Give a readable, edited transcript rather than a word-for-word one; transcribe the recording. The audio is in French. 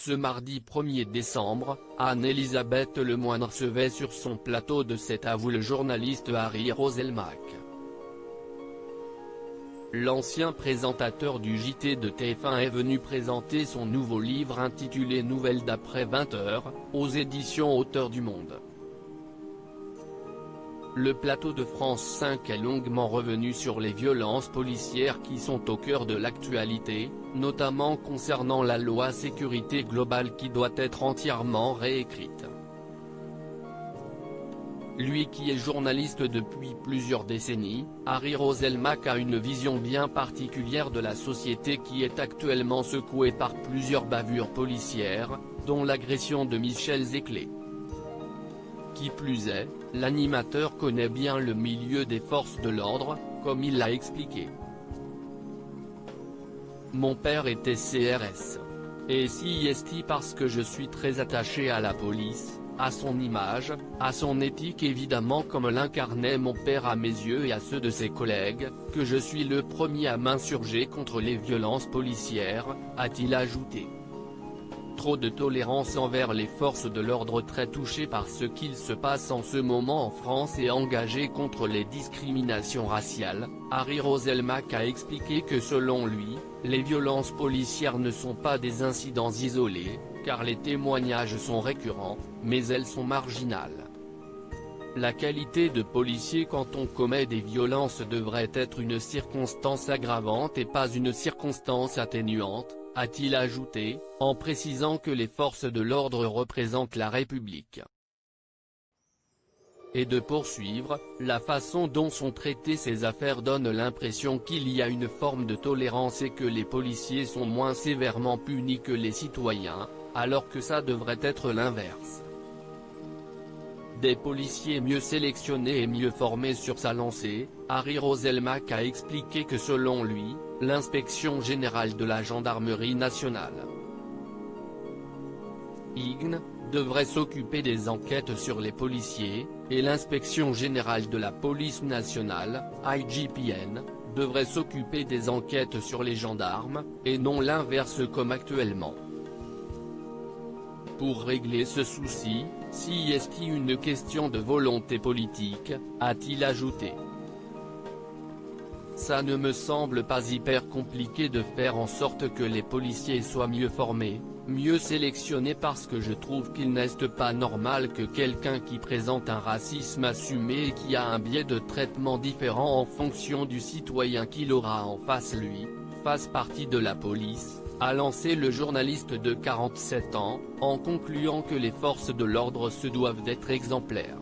Ce mardi 1er décembre, Anne-Elisabeth Lemoine recevait sur son plateau de C'est à vous le journaliste Harry Roselmack. L'ancien présentateur du JT de TF1 est venu présenter son nouveau livre intitulé Nouvelles d'après 20h, aux éditions Auteurs du Monde. Le plateau de France 5 est longuement revenu sur les violences policières qui sont au cœur de l'actualité, notamment concernant la loi sécurité globale qui doit être entièrement réécrite. Lui qui est journaliste depuis plusieurs décennies, Harry Roselmack a une vision bien particulière de la société qui est actuellement secouée par plusieurs bavures policières, dont l'agression de Michel Zeclé. Qui plus est, l'animateur connaît bien le milieu des forces de l'ordre, comme il l'a expliqué. Mon père était CRS. Et CIST parce que je suis très attaché à la police, à son image, à son éthique évidemment comme l'incarnait mon père à mes yeux et à ceux de ses collègues, que je suis le premier à m'insurger contre les violences policières, a-t-il ajouté. Trop de tolérance envers les forces de l'ordre très touchées par ce qu'il se passe en ce moment en France et engagé contre les discriminations raciales, Harry Roselmack a expliqué que selon lui, les violences policières ne sont pas des incidents isolés, car les témoignages sont récurrents, mais elles sont marginales. La qualité de policier quand on commet des violences devrait être une circonstance aggravante et pas une circonstance atténuante, a-t-il ajouté, en précisant que les forces de l'ordre représentent la République. Et de poursuivre, la façon dont sont traitées ces affaires donne l'impression qu'il y a une forme de tolérance et que les policiers sont moins sévèrement punis que les citoyens, alors que ça devrait être l'inverse. Des policiers mieux sélectionnés et mieux formés sur sa lancée, Harry Roselmack a expliqué que selon lui, l'inspection générale de la gendarmerie nationale, IGN, devrait s'occuper des enquêtes sur les policiers, et l'inspection générale de la police nationale, IGPN, devrait s'occuper des enquêtes sur les gendarmes, et non l'inverse comme actuellement. Pour régler ce souci, si est une question de volonté politique, a-t-il ajouté. Ça ne me semble pas hyper compliqué de faire en sorte que les policiers soient mieux formés, mieux sélectionnés parce que je trouve qu'il n'est pas normal que quelqu'un qui présente un racisme assumé et qui a un biais de traitement différent en fonction du citoyen qu'il aura en face lui, fasse partie de la police, a lancé le journaliste de 47 ans, en concluant que les forces de l'ordre se doivent d'être exemplaires.